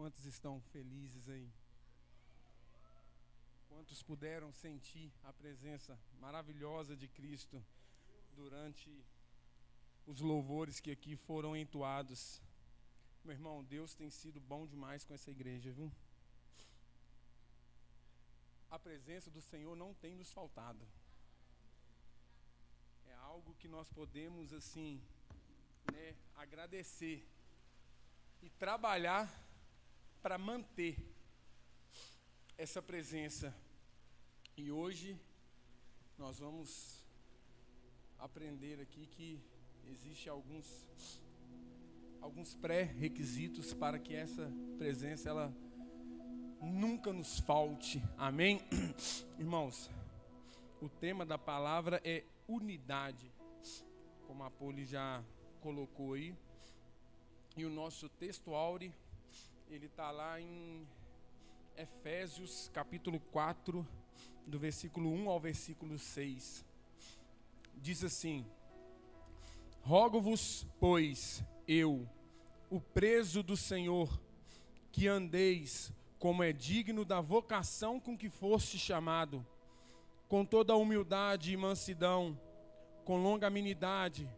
Quantos estão felizes aí? Quantos puderam sentir a presença maravilhosa de Cristo durante os louvores que aqui foram entoados? Meu irmão, Deus tem sido bom demais com essa igreja, viu? A presença do Senhor não tem nos faltado. É algo que nós podemos, assim, agradecer e trabalhar para manter essa presença. E hoje nós vamos aprender aqui que existe alguns pré-requisitos para que essa presença ela nunca nos falte. Amém? Irmãos, o tema da palavra é unidade, como a Poli já colocou aí. E o nosso texto áureo, ele está lá em Efésios capítulo 4, do versículo 1 ao versículo 6. Diz assim: Rogo-vos, pois, eu, o preso do Senhor, que andeis como é digno da vocação com que foste chamado, com toda a humildade e mansidão, com longanimidade,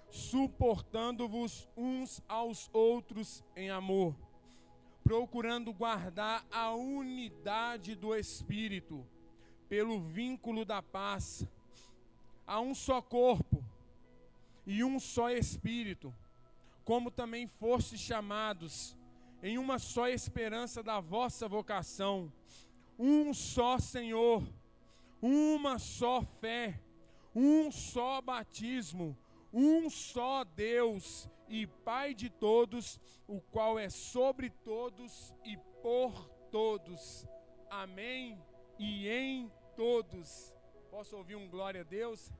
suportando-vos uns aos outros em amor, procurando guardar a unidade do Espírito, pelo vínculo da paz. Há um só corpo e um só Espírito, como também fostes chamados em uma só esperança da vossa vocação, um só Senhor, uma só fé, um só batismo, um só Deus e Pai de todos, o qual é sobre todos e por todos. Amém e em todos. Posso ouvir um glória a Deus?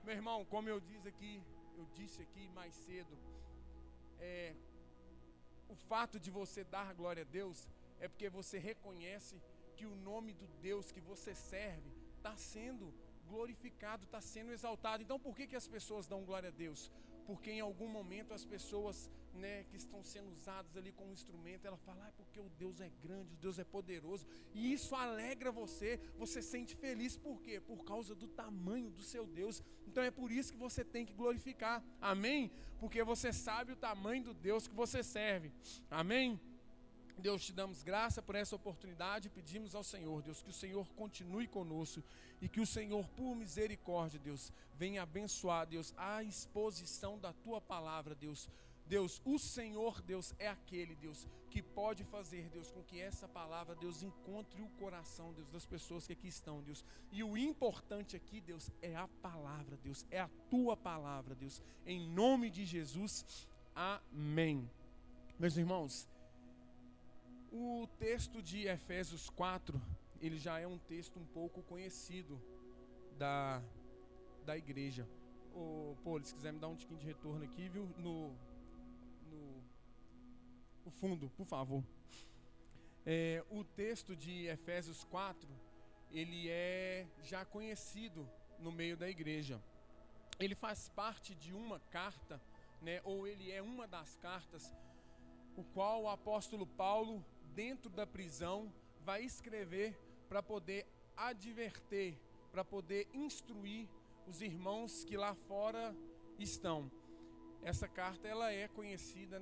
Meu irmão, como eu disse aqui mais cedo, o fato de você dar glória a Deus é porque você reconhece que o nome do Deus que você serve está sendo glorificado, está sendo exaltado. Então por que as pessoas dão glória a Deus? Porque em algum momento as pessoas, que estão sendo usadas ali como instrumento, ela fala, porque o Deus é grande, o Deus é poderoso, e isso alegra você sente feliz. Por quê? Por causa do tamanho do seu Deus. Então é por isso que você tem que glorificar, amém? Porque você sabe o tamanho do Deus que você serve, amém? Deus, te damos graça por essa oportunidade, pedimos ao Senhor, Deus, que o Senhor continue conosco e que o Senhor, por misericórdia, Deus, venha abençoar, Deus, a exposição da Tua palavra, Deus. Deus, o Senhor, Deus, é aquele, Deus, que pode fazer, Deus, com que essa palavra, Deus, encontre o coração, Deus, das pessoas que aqui estão, Deus. E o importante aqui, Deus, é a palavra, Deus, é a Tua palavra, Deus. Em nome de Jesus, amém. Meus irmãos, o texto de Efésios 4, ele já é um texto um pouco conhecido da igreja. Pô, se quiser me dar um tiquinho de retorno aqui, viu? No fundo, por favor. O texto de Efésios 4, ele é já conhecido no meio da igreja. Ele faz parte de uma carta, ou ele é uma das cartas, o qual o apóstolo Paulo, dentro da prisão, vai escrever para poder adverter, para poder instruir os irmãos que lá fora estão. Essa carta, ela é conhecida,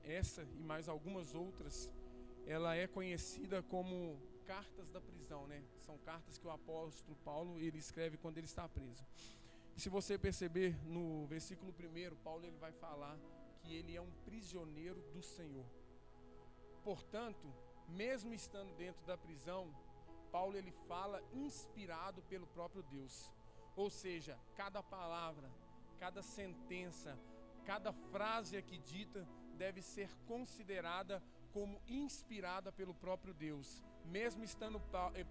essa e mais algumas outras, ela é conhecida como cartas da prisão, São cartas que o apóstolo Paulo, ele escreve quando ele está preso. E se você perceber no versículo 1, Paulo ele vai falar que ele é um prisioneiro do Senhor. Portanto, mesmo estando dentro da prisão, Paulo ele fala inspirado pelo próprio Deus. Ou seja, cada palavra, cada sentença, cada frase aqui dita deve ser considerada como inspirada pelo próprio Deus. Mesmo estando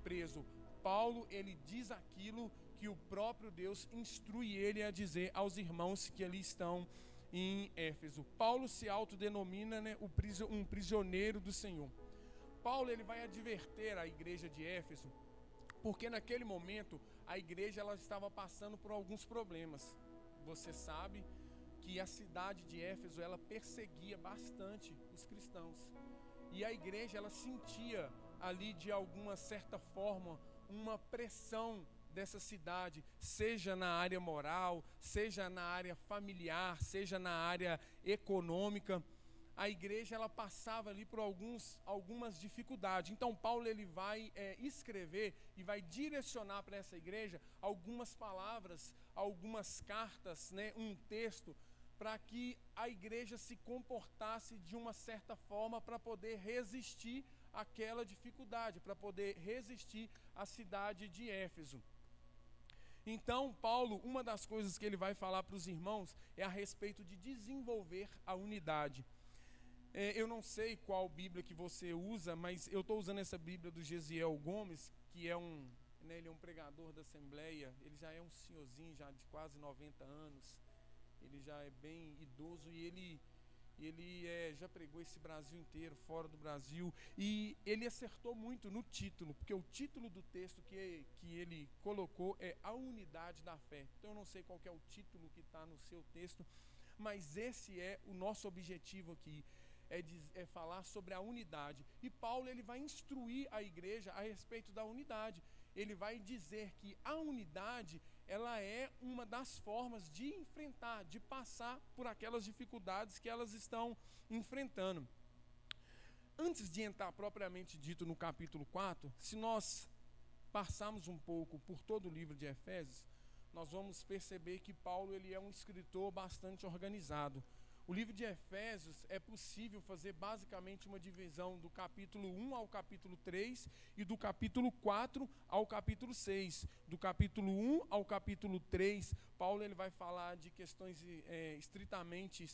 preso, Paulo ele diz aquilo que o próprio Deus instrui ele a dizer aos irmãos que ali estão em Éfeso. Paulo se autodenomina, um prisioneiro do Senhor. Paulo ele vai adverter a igreja de Éfeso, porque naquele momento a igreja ela estava passando por alguns problemas. Você sabe que a cidade de Éfeso ela perseguia bastante os cristãos. E a igreja, ela sentia ali de alguma certa forma uma pressão dessa cidade, seja na área moral, seja na área familiar, seja na área econômica. A igreja, ela passava ali por algumas dificuldades. Então Paulo, ele vai escrever e vai direcionar para essa igreja algumas palavras, algumas cartas, né, um texto, para que a igreja se comportasse de uma certa forma para poder resistir àquela dificuldade, para poder resistir à cidade de Éfeso. Então, Paulo, uma das coisas que ele vai falar para os irmãos é a respeito de desenvolver a unidade. Eu não sei qual Bíblia que você usa, mas eu estou usando essa Bíblia do Gesiel Gomes, que é ele é um pregador da Assembleia. Ele já é um senhorzinho, já de quase 90 anos. Ele já é bem idoso e ele já pregou esse Brasil inteiro, fora do Brasil, e ele acertou muito no título, porque o título do texto que ele colocou é A Unidade da Fé. Então eu não sei qual que é o título que está no seu texto, mas esse é o nosso objetivo aqui, é falar sobre a unidade. E Paulo, ele vai instruir a igreja a respeito da unidade. Ele vai dizer que a unidade, ela é uma das formas de enfrentar, de passar por aquelas dificuldades que elas estão enfrentando. Antes de entrar propriamente dito no capítulo 4, se nós passarmos um pouco por todo o livro de Efésios, nós vamos perceber que Paulo, ele é um escritor bastante organizado. O livro de Efésios, é possível fazer basicamente uma divisão do capítulo 1 ao capítulo 3 e do capítulo 4 ao capítulo 6. Do capítulo 1 ao capítulo 3, Paulo, ele vai falar de questões estritamente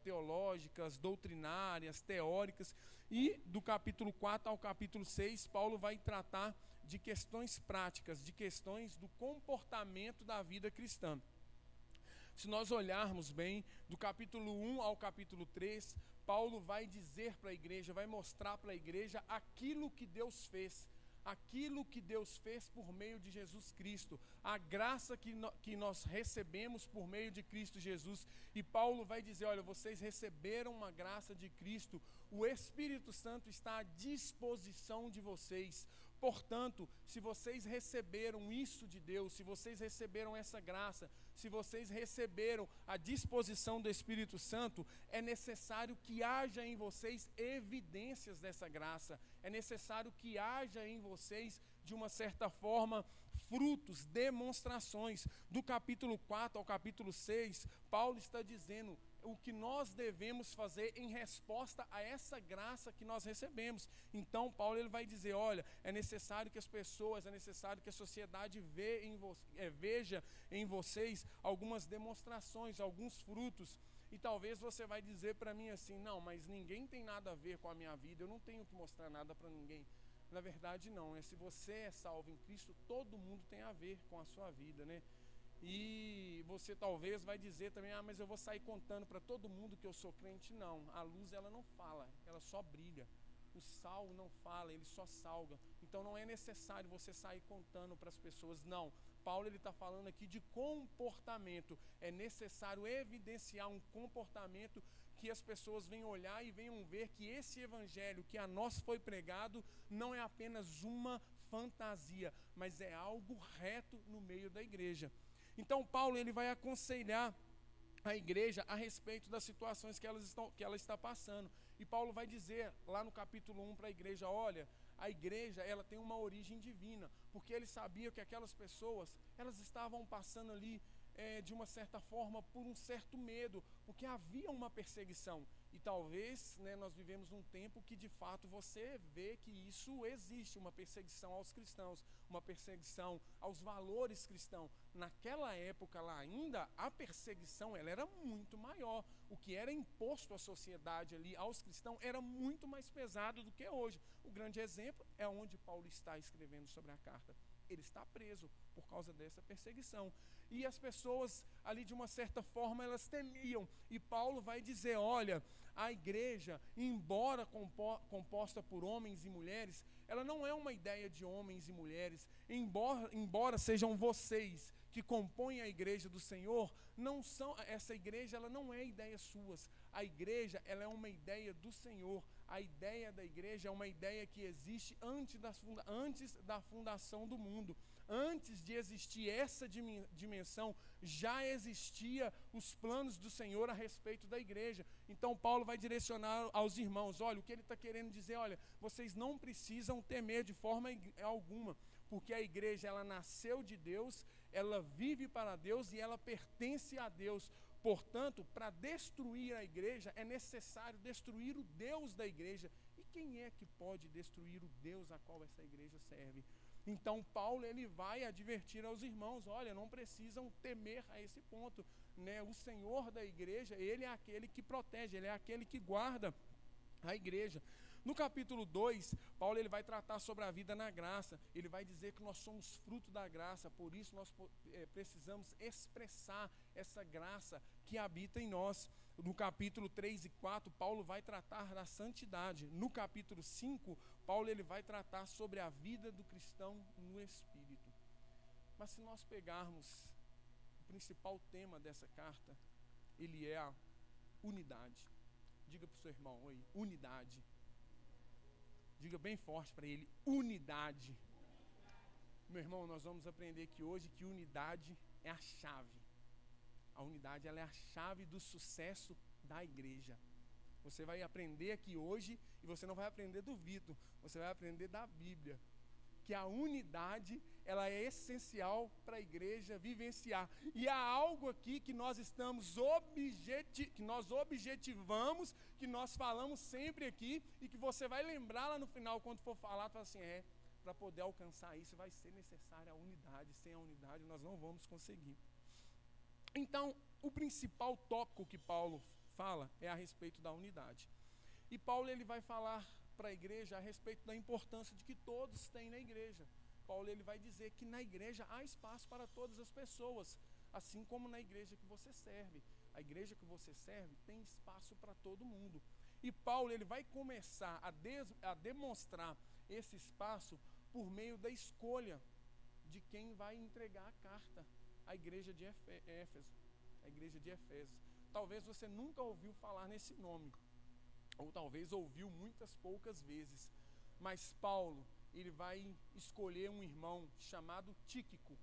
teológicas, doutrinárias, teóricas, e do capítulo 4 ao capítulo 6, Paulo vai tratar de questões práticas, de questões do comportamento da vida cristã. Se nós olharmos bem, do capítulo 1 ao capítulo 3, Paulo vai dizer para a igreja, vai mostrar para a igreja aquilo que Deus fez por meio de Jesus Cristo, a graça que nós recebemos por meio de Cristo Jesus. E Paulo vai dizer, olha, vocês receberam uma graça de Cristo, o Espírito Santo está à disposição de vocês. Portanto, se vocês receberam isso de Deus, se vocês receberam essa graça, se vocês receberam a disposição do Espírito Santo, é necessário que haja em vocês evidências dessa graça, é necessário que haja em vocês, de uma certa forma, frutos, demonstrações. Do capítulo 4 ao capítulo 6, Paulo está dizendo o que nós devemos fazer em resposta a essa graça que nós recebemos. Então Paulo, ele vai dizer, olha, é necessário que as pessoas, é necessário que a sociedade veja em vocês algumas demonstrações, alguns frutos. E talvez você vai dizer para mim assim, não, mas ninguém tem nada a ver com a minha vida, eu não tenho que mostrar nada para ninguém. Na verdade não, se você é salvo em Cristo, todo mundo tem a ver com a sua vida, né? E você talvez vai dizer também, mas eu vou sair contando para todo mundo que eu sou crente. Não, a luz, ela não fala, ela só brilha. O sal não fala, ele só salga. Então não é necessário você sair contando para as pessoas, não. Paulo, ele está falando aqui de comportamento. É necessário evidenciar um comportamento que as pessoas venham olhar e venham ver que esse evangelho que a nós foi pregado não é apenas uma fantasia, mas é algo reto no meio da igreja. Então Paulo, ele vai aconselhar a igreja a respeito das situações que ela está passando. E Paulo vai dizer lá no capítulo 1 para a igreja, olha, a igreja, ela tem uma origem divina, porque ele sabia que aquelas pessoas, elas estavam passando ali de uma certa forma por um certo medo, porque havia uma perseguição. E talvez, nós vivemos num tempo que de fato você vê que isso existe, uma perseguição aos cristãos, uma perseguição aos valores cristãos. Naquela época lá ainda, a perseguição, ela era muito maior. O que era imposto à sociedade ali, aos cristãos, era muito mais pesado do que hoje. O grande exemplo é onde Paulo está escrevendo sobre a carta. Ele está preso por causa dessa perseguição. E as pessoas ali, de uma certa forma, elas temiam. E Paulo vai dizer, olha, a igreja, embora composta por homens e mulheres, ela não é uma ideia de homens e mulheres. Embora sejam vocês que compõem a igreja do Senhor, essa igreja, ela não é ideia suas. A igreja, ela é uma ideia do Senhor. A ideia da igreja é uma ideia que existe antes da fundação do mundo. Antes de existir essa dimensão, já existia os planos do Senhor a respeito da igreja. Então Paulo vai direcionar aos irmãos, olha, o que ele está querendo dizer, olha, vocês não precisam temer de forma alguma, porque a igreja, ela nasceu de Deus, ela vive para Deus e ela pertence a Deus. Portanto, para destruir a igreja, é necessário destruir o Deus da igreja. E quem é que pode destruir o Deus a qual essa igreja serve? Então, Paulo, ele vai advertir aos irmãos, olha, não precisam temer a esse ponto, né? O Senhor da igreja, ele é aquele que protege, ele é aquele que guarda a igreja. No capítulo 2, Paulo ele vai tratar sobre a vida na graça. Ele vai dizer que nós somos fruto da graça, por isso nós precisamos expressar essa graça que habita em nós. No capítulo 3 e 4, Paulo vai tratar da santidade. No capítulo 5, Paulo ele vai tratar sobre a vida do cristão no Espírito. Mas se nós pegarmos o principal tema dessa carta, ele é a unidade. Diga para o seu irmão, oi, unidade. Diga bem forte para ele, unidade. Meu irmão, nós vamos aprender aqui hoje que unidade é a chave. A unidade, ela é a chave do sucesso da igreja. Você vai aprender aqui hoje, e você não vai aprender do Vitor, você vai aprender da Bíblia. Que a unidade, ela é essencial para a igreja vivenciar. E há algo aqui que nós estamos que nós objetivamos, que nós falamos sempre aqui, e que você vai lembrar lá no final, quando for falar, fala assim, para poder alcançar isso, vai ser necessária a unidade. Sem a unidade, nós não vamos conseguir. Então, o principal tópico que Paulo fala é a respeito da unidade. E Paulo ele vai falar para a igreja a respeito da importância de que todos têm na igreja. Paulo ele vai dizer que na igreja há espaço para todas as pessoas, assim como na igreja que você serve. A igreja que você serve tem espaço para todo mundo. E Paulo ele vai começar a demonstrar esse espaço por meio da escolha de quem vai entregar a carta à igreja de Éfeso. A igreja de Efésios. Talvez você nunca ouviu falar nesse nome, ou talvez ouviu muitas poucas vezes, mas Paulo, ele vai escolher um irmão chamado Tíquico.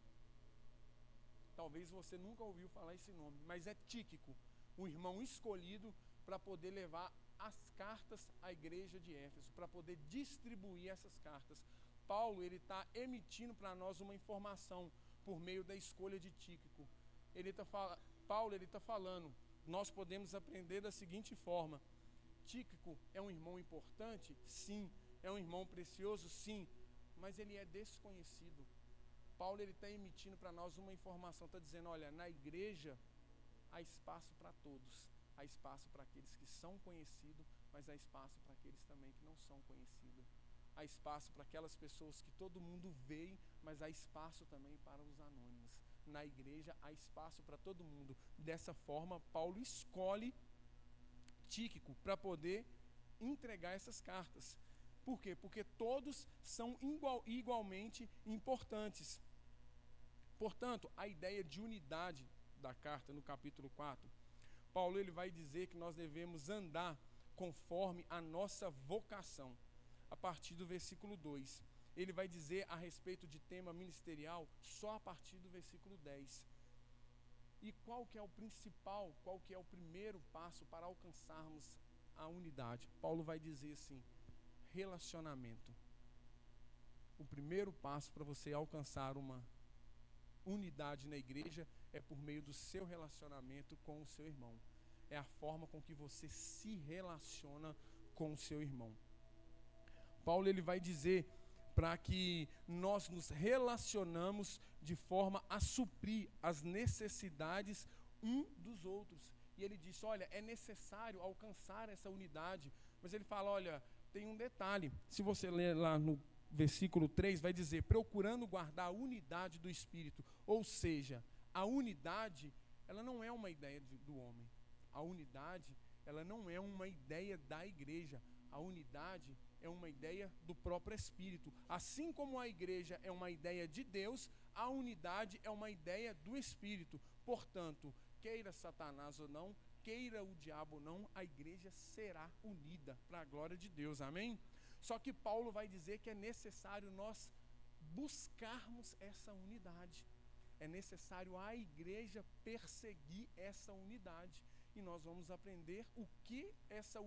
Talvez você nunca ouviu falar esse nome, mas é Tíquico, um irmão escolhido para poder levar as cartas à igreja de Éfeso, para poder distribuir essas cartas. Paulo, ele está emitindo para nós uma informação por meio da escolha de Tíquico. Paulo, ele está falando, nós podemos aprender da seguinte forma: Tíquico é um irmão importante? Sim. É um irmão precioso? Sim. Mas ele é desconhecido. Paulo está emitindo para nós uma informação, está dizendo, olha, na igreja há espaço para todos. Há espaço para aqueles que são conhecidos, mas há espaço para aqueles também que não são conhecidos. Há espaço para aquelas pessoas que todo mundo vê, mas há espaço também para os anônimos. Na igreja há espaço para todo mundo. Dessa forma, Paulo escolhe Tíquico para poder entregar essas cartas. Por quê? Porque todos são igualmente importantes. Portanto, a ideia de unidade da carta no capítulo 4, Paulo ele vai dizer que nós devemos andar conforme a nossa vocação. A partir do versículo 2. Ele vai dizer a respeito de tema ministerial só a partir do versículo 10. E qual que é o principal, qual que é o primeiro passo para alcançarmos a unidade? Paulo vai dizer assim, relacionamento. O primeiro passo para você alcançar uma unidade na igreja é por meio do seu relacionamento com o seu irmão. É a forma com que você se relaciona com o seu irmão. Paulo ele vai dizer para que nós nos relacionamos de forma a suprir as necessidades um dos outros. E ele diz, olha, é necessário alcançar essa unidade. Mas ele fala, olha, tem um detalhe. Se você ler lá no versículo 3, vai dizer, procurando guardar a unidade do Espírito. Ou seja, a unidade, ela não é uma ideia do homem. A unidade, ela não é uma ideia da igreja. A unidade é uma ideia do próprio Espírito. Assim como a igreja é uma ideia de Deus, a unidade é uma ideia do Espírito. Portanto, queira Satanás ou não, queira o diabo ou não, a igreja será unida para a glória de Deus, amém? Só que Paulo vai dizer que é necessário nós buscarmos essa unidade. É necessário a igreja perseguir essa unidade. E nós vamos aprender o que essa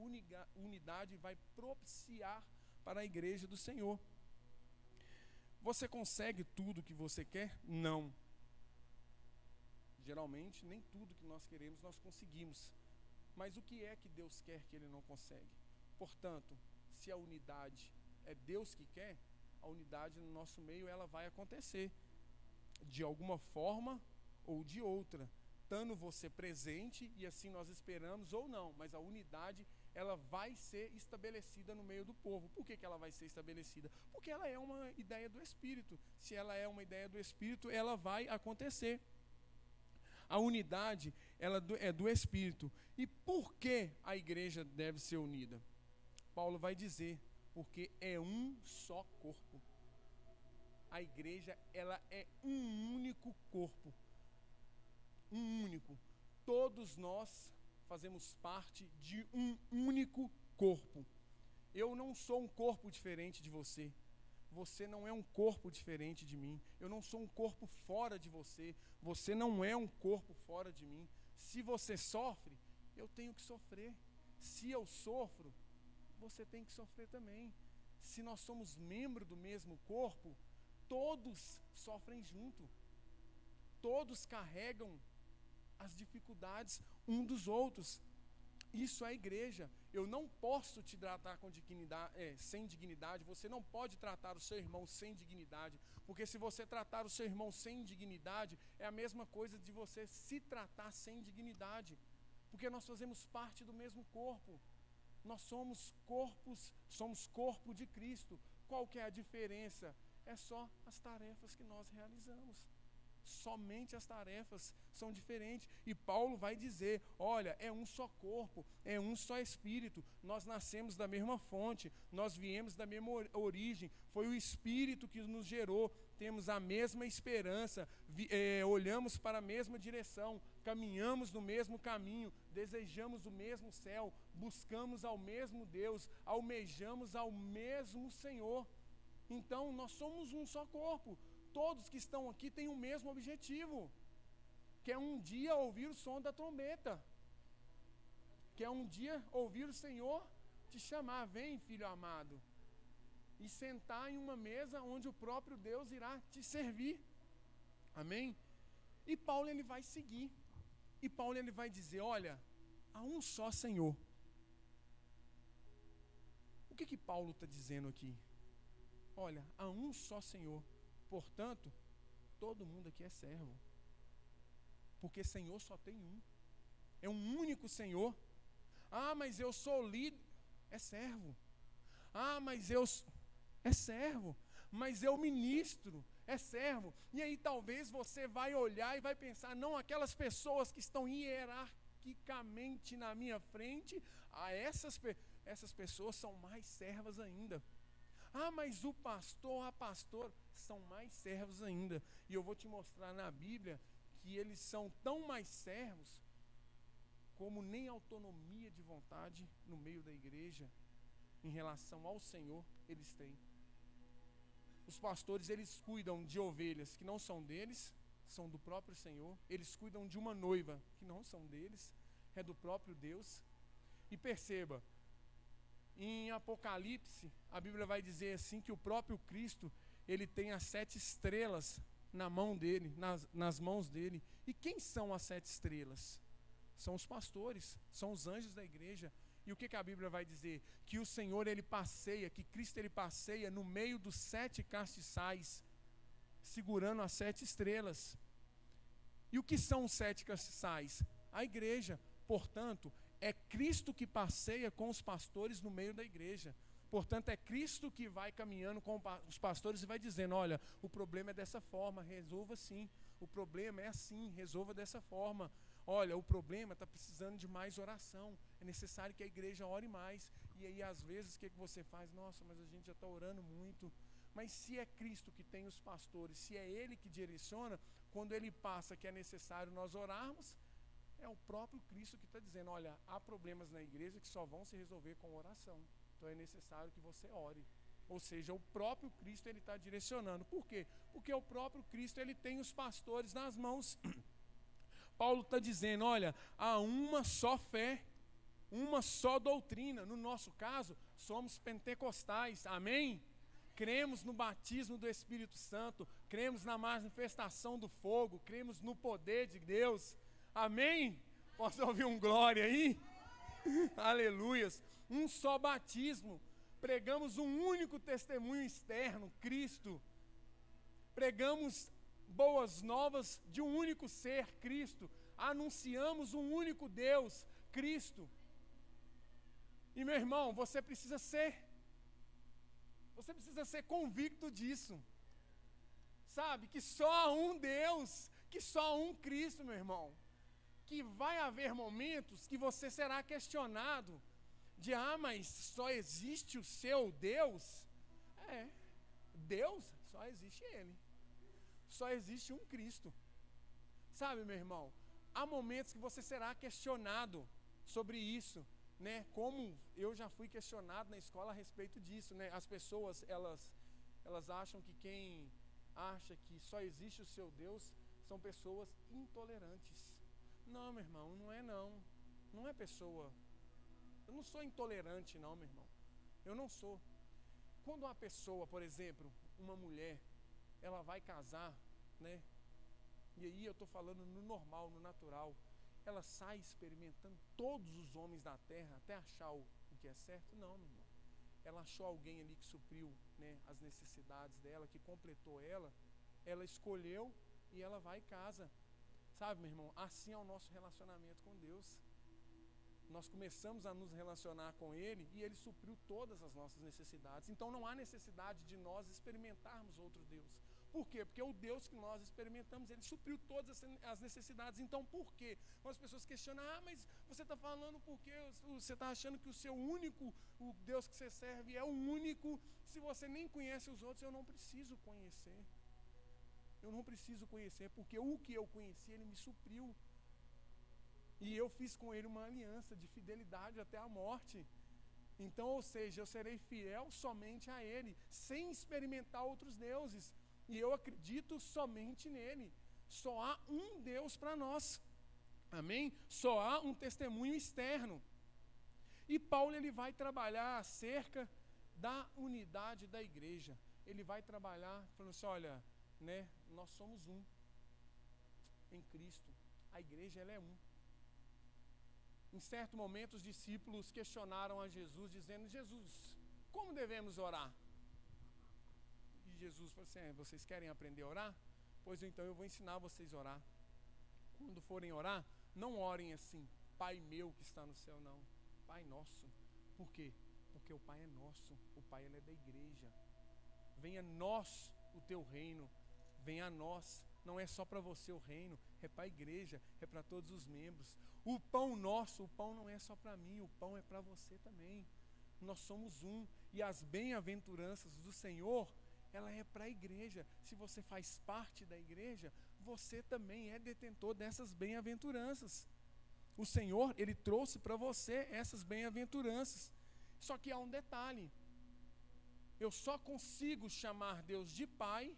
unidade vai propiciar para a igreja do Senhor. Você consegue tudo que você quer? Não. Geralmente, nem tudo que nós queremos nós conseguimos. Mas o que é que Deus quer que Ele não consegue? Portanto, se a unidade é Deus que quer, a unidade no nosso meio ela vai acontecer. De alguma forma ou de outra. Estando você presente, e assim nós esperamos, ou não. Mas a unidade ela vai ser estabelecida no meio do povo. Por que ela vai ser estabelecida? Porque ela é uma ideia do Espírito. Se ela é uma ideia do Espírito, ela vai acontecer. A unidade ela é do Espírito. E por que a igreja deve ser unida? Paulo vai dizer, porque é um só corpo. A igreja ela é um único corpo. Um único. Todos nós fazemos parte de um único corpo. Eu não sou um corpo diferente de você. Você não é um corpo diferente de mim. Eu não sou um corpo fora de você. Você não é um corpo fora de mim. Se você sofre, eu tenho que sofrer. Se eu sofro, você tem que sofrer também. Se nós somos membros do mesmo corpo, todos sofrem junto. Todos carregam as dificuldades um dos outros. Isso é a igreja. Eu não posso te tratar com dignidade, sem dignidade. Você não pode tratar o seu irmão sem dignidade. Porque se você tratar o seu irmão sem dignidade, é a mesma coisa de você se tratar sem dignidade. Porque nós fazemos parte do mesmo corpo. Nós somos corpo de Cristo. Qual que é a diferença? É só as tarefas que nós realizamos. Somente as tarefas são diferentes. E Paulo vai dizer, olha, é um só corpo, é um só Espírito. Nós nascemos da mesma fonte, nós viemos da mesma origem. Foi o Espírito que nos gerou. Temos a mesma esperança, olhamos para a mesma direção, caminhamos no mesmo caminho, desejamos o mesmo céu, buscamos ao mesmo Deus, almejamos ao mesmo Senhor. Então, nós somos um só corpo. Todos que estão aqui têm o mesmo objetivo, que é um dia ouvir o som da trombeta, que é um dia ouvir o Senhor te chamar, vem filho amado, e sentar em uma mesa onde o próprio Deus irá te servir, amém? E Paulo ele vai seguir, e Paulo ele vai dizer, olha, há um só Senhor. O que Paulo está dizendo aqui? Olha, há um só Senhor. Portanto, todo mundo aqui é servo. Porque Senhor só tem um. É um único Senhor. Ah, mas eu sou líder. É servo. Ah, mas é servo. Mas eu ministro. É servo. E aí talvez você vai olhar e vai pensar, não, aquelas pessoas que estão hierarquicamente na minha frente, essas pessoas são mais servas ainda. Ah, mas o pastor, a pastora, são mais servos ainda. E eu vou te mostrar na Bíblia que eles são tão mais servos como nem autonomia de vontade no meio da igreja em relação ao Senhor eles têm. Os pastores, eles cuidam de ovelhas que não são deles, são do próprio Senhor. Eles cuidam de uma noiva que não são deles, é do próprio Deus. E perceba, em Apocalipse, a Bíblia vai dizer assim que o próprio Cristo, ele tem as 7 estrelas na mão dele, nas mãos dele. E quem são as 7 estrelas? São os pastores, são os anjos da igreja. E o que a Bíblia vai dizer? Que o Senhor, ele passeia, que Cristo, ele passeia no meio dos 7 castiçais, segurando as 7 estrelas. E o que são os 7 castiçais? A igreja. Portanto, é Cristo que passeia com os pastores no meio da igreja. Portanto, é Cristo que vai caminhando com os pastores e vai dizendo, olha, o problema é dessa forma, resolva assim. O problema é assim, resolva dessa forma. Olha, o problema está precisando de mais oração. É necessário que a igreja ore mais. E aí, às vezes, o que você faz? Nossa, mas a gente já está orando muito. Mas se é Cristo que tem os pastores, se é Ele que direciona, quando Ele passa que é necessário nós orarmos, É o próprio Cristo que está dizendo, olha, há problemas na igreja que só vão se resolver com oração. Então é necessário que você ore. Ou seja, o próprio Cristo ele está direcionando. Por quê? Porque o próprio Cristo ele tem os pastores nas mãos. Paulo está dizendo, olha, há uma só fé, uma só doutrina. No nosso caso, somos pentecostais, amém? Cremos no batismo do Espírito Santo, cremos na manifestação do fogo, cremos no poder de Deus, amém? Posso ouvir um glória aí? Aleluias. Um só batismo, pregamos um único testemunho externo, Cristo. Pregamos boas novas de um único ser, Cristo. Anunciamos um único Deus, Cristo. E meu irmão, você precisa ser convicto disso. Sabe, que só há um Deus, que só há um Cristo, meu irmão. Que vai haver momentos que você será questionado de, mas só existe o seu Deus? Deus, só existe Ele. Só existe um Cristo. Sabe, meu irmão, há momentos que você será questionado sobre isso, né? Como eu já fui questionado na escola a respeito disso, né? As pessoas, elas acham que quem acha que só existe o seu Deus são pessoas intolerantes. Não, meu irmão, não é não. Não é pessoa. Eu não sou intolerante não, meu irmão. Eu não sou. Quando uma pessoa, por exemplo, uma mulher, ela vai casar, né? E aí eu estou falando no normal, no natural. Ela sai experimentando todos os homens da terra até achar o que é certo? Não, meu irmão. Ela achou alguém ali que supriu, né, as necessidades dela, que completou ela. Ela escolheu e ela vai e casa. Sabe, meu irmão, assim é o nosso relacionamento com Deus. Nós começamos a nos relacionar com Ele e Ele supriu todas as nossas necessidades. Então não há necessidade de nós experimentarmos outro Deus. Por quê? Porque o Deus que nós experimentamos, Ele supriu todas as necessidades. Então por quê? Quando as pessoas questionam, mas você está falando porque você está achando que o seu único, o Deus que você serve é o único. Se você nem conhece os outros, eu não preciso conhecer. Eu não preciso conhecer, porque o que eu conheci, Ele me supriu. E eu fiz com Ele uma aliança de fidelidade até a morte. Então, ou seja, eu serei fiel somente a Ele, sem experimentar outros deuses. E eu acredito somente nele. Só há um Deus para nós. Amém? Só há um testemunho externo. E Paulo ele vai trabalhar acerca da unidade da igreja. Ele vai trabalhar falando assim, olha, né, nós somos um em Cristo. A igreja ela é um. Em certo momento os discípulos questionaram a Jesus, dizendo, Jesus, como devemos orar? E Jesus falou assim, vocês querem aprender a orar? Pois então eu vou ensinar vocês a orar. Quando forem orar, não orem assim, Pai meu que está no céu, não. Pai nosso. Por quê? Porque o Pai é nosso, o Pai ele é da igreja. Venha a nós o teu reino, venha a nós. Não é só para você o reino, é para a igreja, é para todos os membros. O pão nosso, o pão não é só para mim, o pão é para você também. Nós somos um, e as bem-aventuranças do Senhor, ela é para a igreja. Se você faz parte da igreja, você também é detentor dessas bem-aventuranças. O Senhor, Ele trouxe para você essas bem-aventuranças. Só que há um detalhe. Eu só consigo chamar Deus de Pai.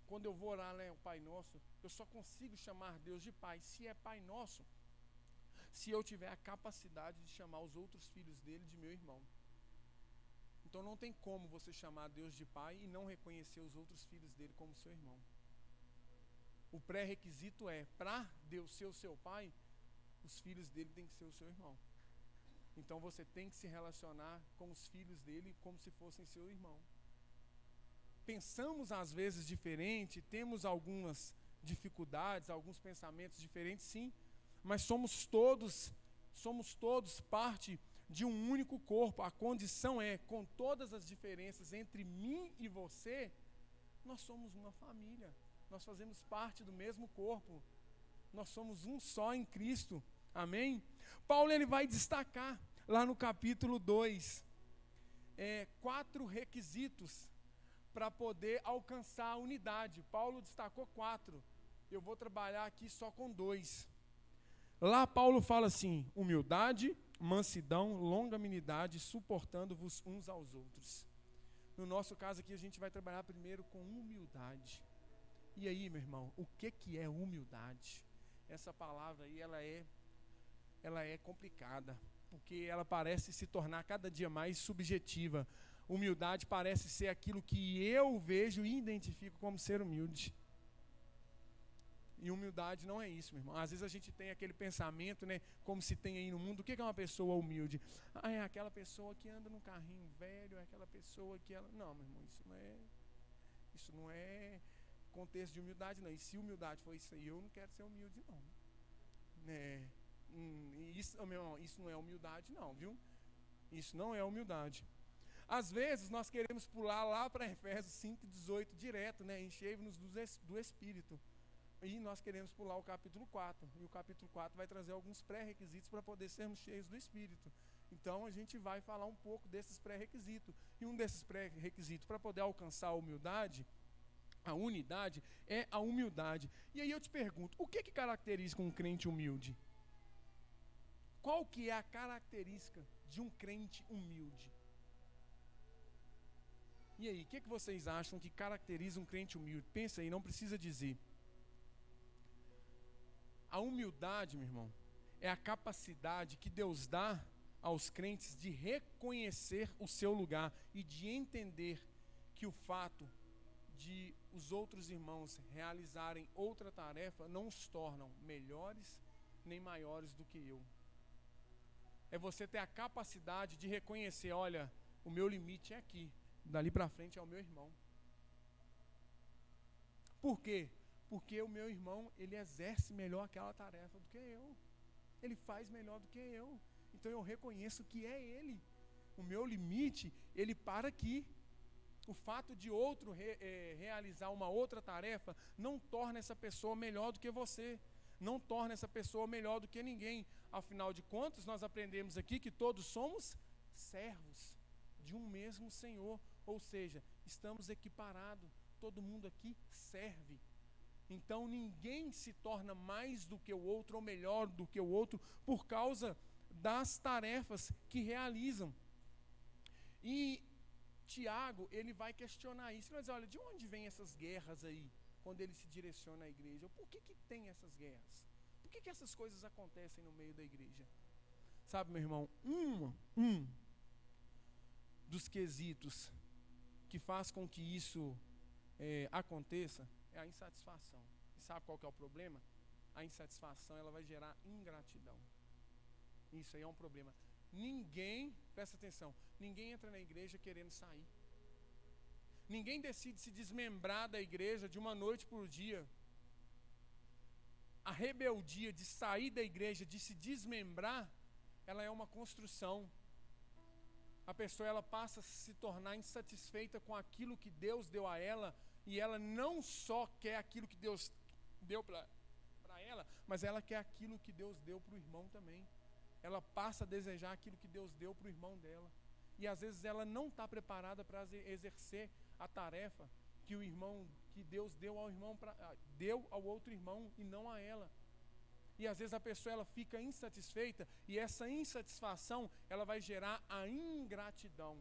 Quando eu vou orar, né, o Pai Nosso, eu só consigo chamar Deus de Pai, se é Pai Nosso, se eu tiver a capacidade de chamar os outros filhos dele de meu irmão. Então não tem como você chamar Deus de Pai e não reconhecer os outros filhos dele como seu irmão. O pré-requisito é, para Deus ser o seu Pai, os filhos dele têm que ser o seu irmão. Então você tem que se relacionar com os filhos dele como se fossem seu irmão. Pensamos às vezes diferente, temos algumas dificuldades, alguns pensamentos diferentes, sim, mas somos todos parte de um único corpo. A condição é, com todas as diferenças entre mim e você, nós somos uma família, nós fazemos parte do mesmo corpo, nós somos um só em Cristo, amém? Paulo ele vai destacar lá no capítulo 2, 4 requisitos para poder alcançar a unidade. Paulo destacou 4, eu vou trabalhar aqui só com 2. Lá Paulo fala assim: humildade, mansidão, longanimidade, suportando-vos uns aos outros. No nosso caso aqui, a gente vai trabalhar primeiro com humildade. E aí, meu irmão, o que é humildade? Essa palavra aí, ela é complicada, porque ela parece se tornar cada dia mais subjetiva. Humildade parece ser aquilo que eu vejo e identifico como ser humilde. E humildade não é isso, meu irmão. Às vezes a gente tem aquele pensamento, né, como se tem aí no mundo, o que é uma pessoa humilde? Ah, é aquela pessoa que anda num carrinho velho, é aquela pessoa que ela... Não, meu irmão, isso não é contexto de humildade, não. E se humildade for isso aí, eu não quero ser humilde, não. Isso, meu irmão, isso não é humildade, não, viu? Isso não é humildade. Às vezes nós queremos pular lá para Efésios 5:18 direto, né? Enchei-vos do Espírito. E nós queremos pular o capítulo 4. E o capítulo 4 vai trazer alguns pré-requisitos para poder sermos cheios do Espírito. Então a gente vai falar um pouco desses pré-requisitos. E um desses pré-requisitos para poder alcançar a humildade, a unidade, é a humildade. E aí eu te pergunto, o que caracteriza um crente humilde? Qual que é a característica de um crente humilde? E aí, o que vocês acham que caracteriza um crente humilde? Pensa aí, não precisa dizer. A humildade, meu irmão, é a capacidade que Deus dá aos crentes de reconhecer o seu lugar e de entender que o fato de os outros irmãos realizarem outra tarefa não os tornam melhores nem maiores do que eu. É você ter a capacidade de reconhecer, olha, o meu limite é aqui, dali para frente é o meu irmão. Por quê? Porque o meu irmão, ele exerce melhor aquela tarefa do que eu. Ele faz melhor do que eu. Então eu reconheço que é ele. O meu limite, ele para aqui. O fato de outro realizar uma outra tarefa não torna essa pessoa melhor do que você. Não torna essa pessoa melhor do que ninguém. Afinal de contas, nós aprendemos aqui que todos somos servos de um mesmo Senhor. Ou seja, estamos equiparados. Todo mundo aqui serve. Então ninguém se torna mais do que o outro ou melhor do que o outro por causa das tarefas que realizam. E Tiago, ele vai questionar isso. Ele vai dizer, olha, de onde vêm essas guerras aí, quando ele se direciona à igreja? Por que tem essas guerras? Por que essas coisas acontecem no meio da igreja? Sabe, meu irmão, um dos quesitos que faz com que isso aconteça é a insatisfação. E sabe qual que é o problema? A insatisfação, ela vai gerar ingratidão. Isso aí é um problema. Ninguém, presta atenção, ninguém entra na igreja querendo sair. Ninguém decide se desmembrar da igreja de uma noite por dia. A rebeldia de sair da igreja, de se desmembrar, ela é uma construção. A pessoa, ela passa a se tornar insatisfeita com aquilo que Deus deu a ela, e ela não só quer aquilo que Deus deu para ela, mas ela quer aquilo que Deus deu para o irmão também. Ela passa a desejar aquilo que Deus deu para o irmão dela. E às vezes ela não está preparada para exercer a tarefa que Deus deu ao irmão, deu ao outro irmão e não a ela. E às vezes a pessoa, ela fica insatisfeita, e essa insatisfação, ela vai gerar a ingratidão.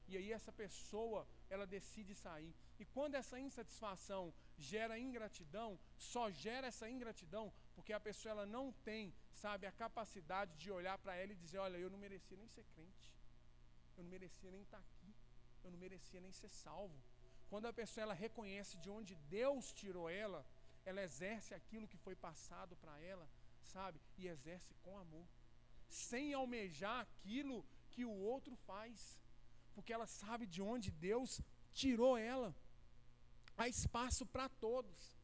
E aí essa pessoa, ela decide sair. E quando essa insatisfação gera ingratidão, só gera essa ingratidão porque a pessoa, ela não tem, sabe, a capacidade de olhar para ela e dizer, olha, eu não merecia nem ser crente, eu não merecia nem estar aqui, eu não merecia nem ser salvo. Quando a pessoa, ela reconhece de onde Deus tirou ela exerce aquilo que foi passado para ela, sabe, e exerce com amor, sem almejar aquilo que o outro faz, porque ela sabe de onde Deus tirou ela. Há espaço para todos.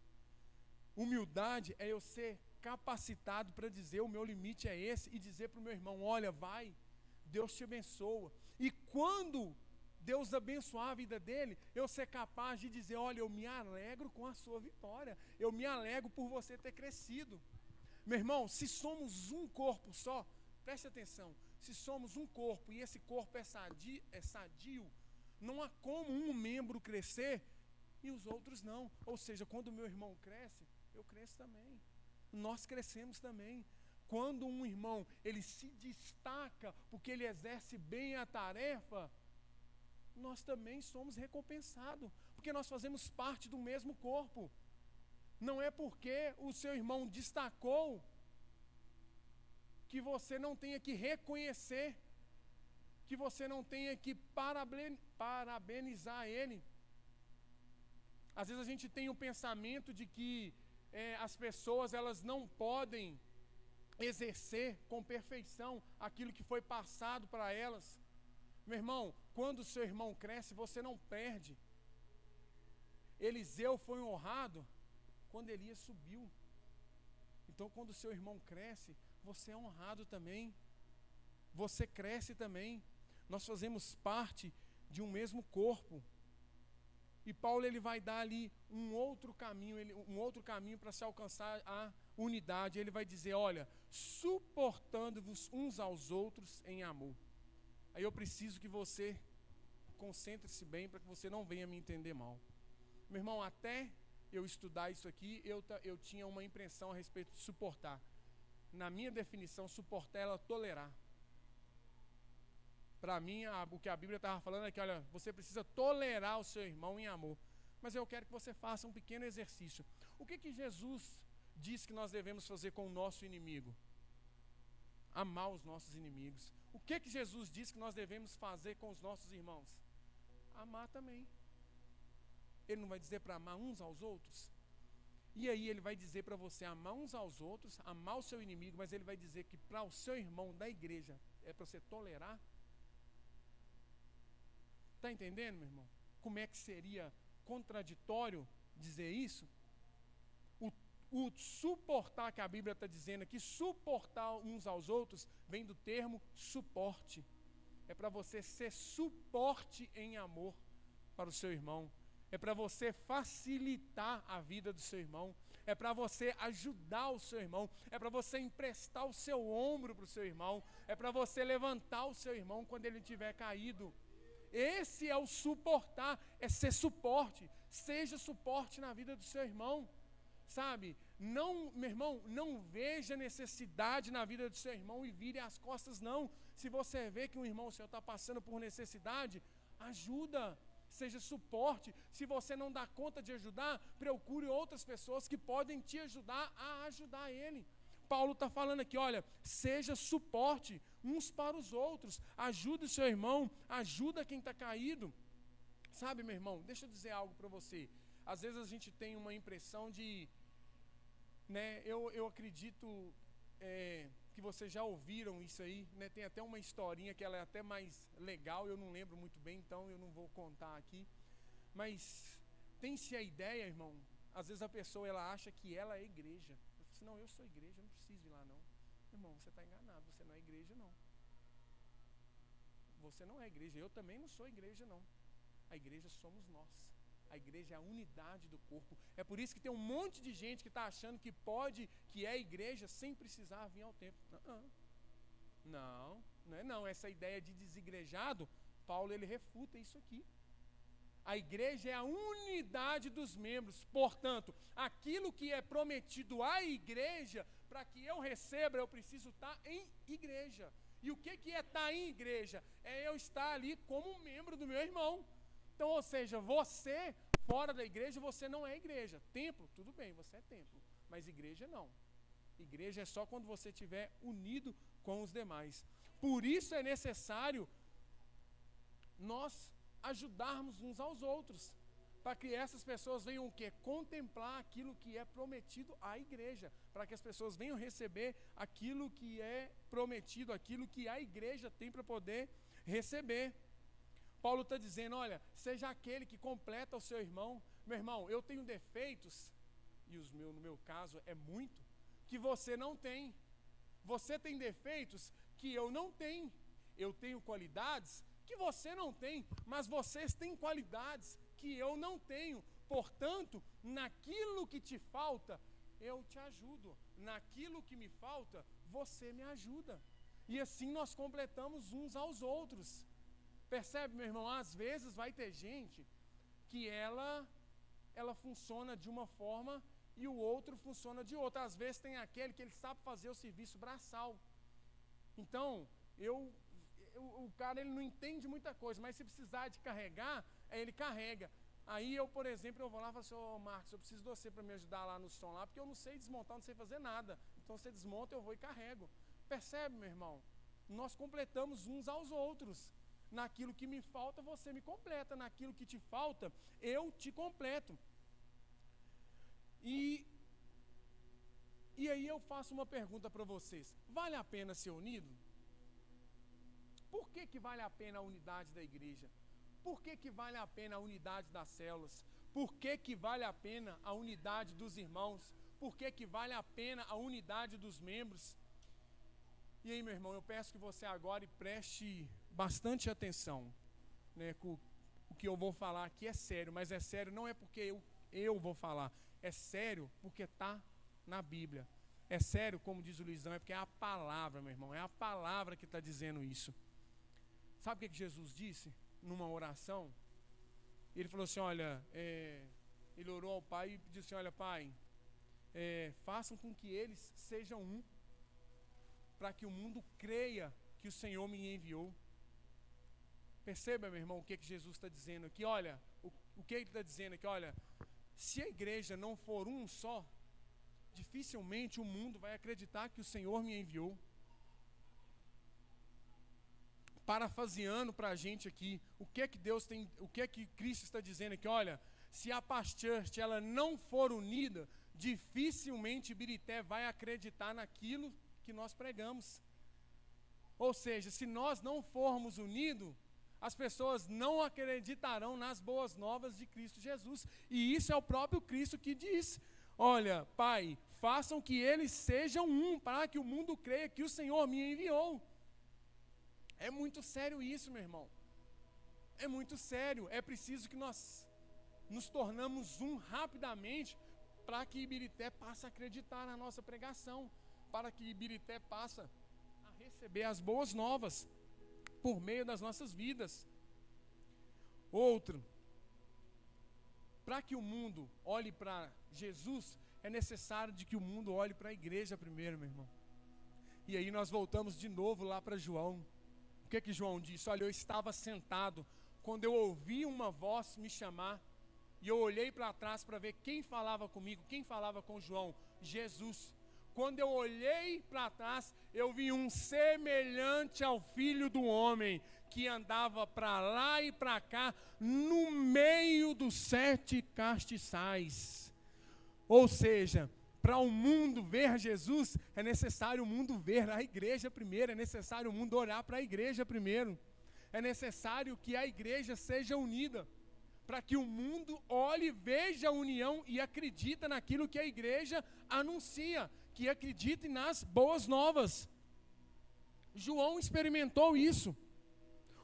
Humildade é eu ser capacitado para dizer, o meu limite é esse, e dizer para o meu irmão, olha, vai, Deus te abençoa. E quando Deus abençoar a vida dele, eu ser capaz de dizer, olha, eu me alegro com a sua vitória, eu me alegro por você ter crescido. Meu irmão, se somos um corpo só, preste atenção, se somos um corpo e esse corpo é sadio, não há como um membro crescer e os outros não. Ou seja, quando o meu irmão cresce, eu cresço também. Nós crescemos também. quando um irmão, ele se destaca porque ele exerce bem a tarefa, nós também somos recompensados, porque nós fazemos parte do mesmo corpo. Não é porque o seu irmão destacou que você não tenha que reconhecer, que você não tenha que parabenizar ele. Às vezes a gente tem um pensamento de que as pessoas elas não podem exercer com perfeição aquilo que foi passado para elas. Meu irmão, quando o seu irmão cresce, você não perde. Eliseu foi honrado quando Elias subiu. Então, quando o seu irmão cresce, você é honrado também. Você cresce também. Nós fazemos parte de um mesmo corpo. E Paulo ele vai dar ali um outro caminho para se alcançar a unidade. Ele vai dizer, olha, suportando-vos uns aos outros em amor. Aí eu preciso que você concentre-se bem para que você não venha me entender mal. Meu irmão, até eu estudar isso aqui, eu tinha uma impressão a respeito de suportar. Na minha definição, suportar é tolerar. Para mim, o que a Bíblia estava falando é que, olha, você precisa tolerar o seu irmão em amor. Mas eu quero que você faça um pequeno exercício. O que Jesus diz que nós devemos fazer com o nosso inimigo? Amar os nossos inimigos. O que Jesus diz que nós devemos fazer com os nossos irmãos? Amar também. Ele não vai dizer para amar uns aos outros? E aí ele vai dizer para você amar uns aos outros, amar o seu inimigo, mas ele vai dizer que para o seu irmão da igreja é para você tolerar? Está entendendo, meu irmão? Como é que seria contraditório dizer isso? O suportar que a Bíblia está dizendo aqui, suportar uns aos outros, vem do termo suporte. É para você ser suporte em amor para o seu irmão. É para você facilitar a vida do seu irmão. É para você ajudar o seu irmão. É para você emprestar o seu ombro para o seu irmão. É para você levantar o seu irmão quando ele estiver caído. Esse é o suportar, é ser suporte. Seja suporte na vida do seu irmão. Sabe? Não, meu irmão, não veja necessidade na vida do seu irmão e vire as costas, não. Se você vê que um irmão seu está passando por necessidade, ajuda. Seja suporte. Se você não dá conta de ajudar, procure outras pessoas que podem te ajudar a ajudar ele. Paulo está falando aqui, olha, seja suporte uns para os outros. Ajude o seu irmão, ajuda quem está caído. Sabe, meu irmão, deixa eu dizer algo para você. Às vezes a gente tem uma impressão de, né, eu acredito que vocês já ouviram isso aí, né? Tem até uma historinha que ela é até mais legal, eu não lembro muito bem, então eu não vou contar aqui. Mas tem-se a ideia, irmão, às vezes a pessoa ela acha que ela é igreja. Eu falo assim, não, eu sou igreja, eu não preciso ir lá não. Irmão, você está enganado, você não é igreja não. Você não é igreja, eu também não sou igreja não. A igreja somos nós. A igreja é a unidade do corpo. É por isso que tem um monte de gente que está achando que pode, que é igreja, sem precisar vir ao templo. Não é não. Essa ideia de desigrejado, Paulo ele refuta isso aqui. A igreja é a unidade dos membros. Portanto, aquilo que é prometido à igreja, para que eu receba, eu preciso estar em igreja. E o que é estar em igreja? É eu estar ali como um membro do meu irmão. Então, ou seja, você, fora da igreja, você não é igreja. Templo, tudo bem, você é templo. Mas igreja não. Igreja é só quando você estiver unido com os demais. Por isso é necessário nós ajudarmos uns aos outros. Para que essas pessoas venham o quê? Contemplar aquilo que é prometido à igreja. Para que as pessoas venham receber aquilo que é prometido, aquilo que a igreja tem para poder receber. Paulo está dizendo, olha, seja aquele que completa o seu irmão. Meu irmão, eu tenho defeitos, e no meu caso é muito, que você não tem. Você tem defeitos que eu não tenho. Eu tenho qualidades que você não tem, mas vocês têm qualidades que eu não tenho. Portanto, naquilo que te falta, eu te ajudo. Naquilo que me falta, você me ajuda. E assim nós completamos uns aos outros. Percebe, meu irmão? Às vezes vai ter gente que ela funciona de uma forma e o outro funciona de outra. Às vezes tem aquele que ele sabe fazer o serviço braçal. Então, o cara ele não entende muita coisa, mas se precisar de carregar, ele carrega. Aí eu, por exemplo, eu vou lá e falo assim, ô Marcos, eu preciso de você para me ajudar lá no som lá, porque eu não sei desmontar, não sei fazer nada. Então você desmonta, eu vou e carrego. Percebe, meu irmão? Nós completamos uns aos outros. Naquilo que me falta, você me completa. Naquilo que te falta, eu te completo. E aí eu faço uma pergunta para vocês. Vale a pena ser unido? Por que vale a pena a unidade da igreja? Por que vale a pena a unidade das células? Por que vale a pena a unidade dos irmãos? Por que vale a pena a unidade dos membros? E aí, meu irmão, eu peço que você agora preste bastante atenção, né, com o que eu vou falar aqui é sério, mas é sério não é porque eu vou falar, é sério porque está na Bíblia. É sério, como diz o Luizão, é porque é a palavra, meu irmão, é a palavra que está dizendo isso. Sabe o que Jesus disse numa oração? Ele falou assim, olha, ele orou ao Pai e disse assim, olha, Pai, façam com que eles sejam um, para que o mundo creia que o Senhor me enviou. Perceba, meu irmão, o que Jesus está dizendo aqui. Olha, o que ele está dizendo aqui, olha, se a igreja não for um só, dificilmente o mundo vai acreditar que o Senhor me enviou. Parafraseando para a gente aqui, o que Cristo está dizendo aqui, olha, se a Paz Church ela não for unida, dificilmente Ibirité vai acreditar naquilo que nós pregamos. Ou seja, se nós não formos unidos, as pessoas não acreditarão nas boas novas de Cristo Jesus. E isso é o próprio Cristo que diz, olha, Pai, façam que eles sejam um, para que o mundo creia que o Senhor me enviou. É muito sério isso, meu irmão. É muito sério. É preciso que nós nos tornamos um rapidamente, para que Ibirité passe a acreditar na nossa pregação, para que Ibirité passe a receber as boas novas por meio das nossas vidas. Outro, para que o mundo olhe para Jesus, é necessário de que o mundo olhe para a igreja primeiro, meu irmão. E aí nós voltamos de novo lá para João. O que João disse? Olha, eu estava sentado, quando eu ouvi uma voz me chamar, e eu olhei para trás para ver quem falava comigo, quem falava com João, Jesus. Quando eu olhei para trás, eu vi um semelhante ao Filho do Homem, que andava para lá e para cá, no meio dos 7 castiçais. Ou seja, para o mundo ver Jesus, é necessário o mundo ver a igreja primeiro, é necessário o mundo olhar para a igreja primeiro. É necessário que a igreja seja unida, para que o mundo olhe, veja a união e acredita naquilo que a igreja anuncia, que acredite nas boas novas. João experimentou isso.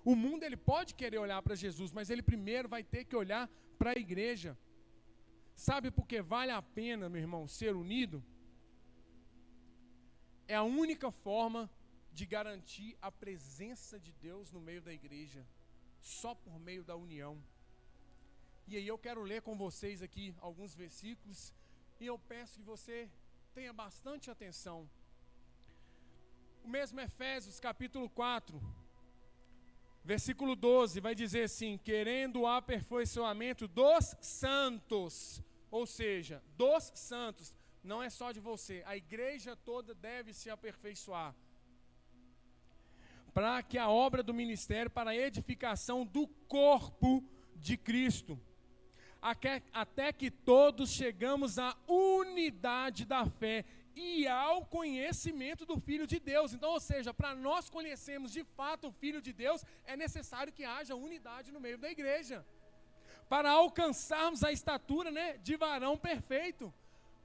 O mundo ele pode querer olhar para Jesus, mas ele primeiro vai ter que olhar para a igreja. Sabe por que vale a pena, meu irmão, ser unido? É a única forma de garantir a presença de Deus no meio da igreja, só por meio da união. E aí eu quero ler com vocês aqui alguns versículos, e eu peço que você tenha bastante atenção. O mesmo Efésios capítulo 4, versículo 12, vai dizer assim, querendo o aperfeiçoamento dos santos, ou seja, dos santos, não é só de você, a igreja toda deve se aperfeiçoar, para que a obra do ministério, para a edificação do corpo de Cristo, até que todos chegamos à unidade da fé e ao conhecimento do Filho de Deus. Então, ou seja, para nós conhecermos de fato o Filho de Deus, é necessário que haja unidade no meio da igreja. Para alcançarmos a estatura, né, de varão perfeito.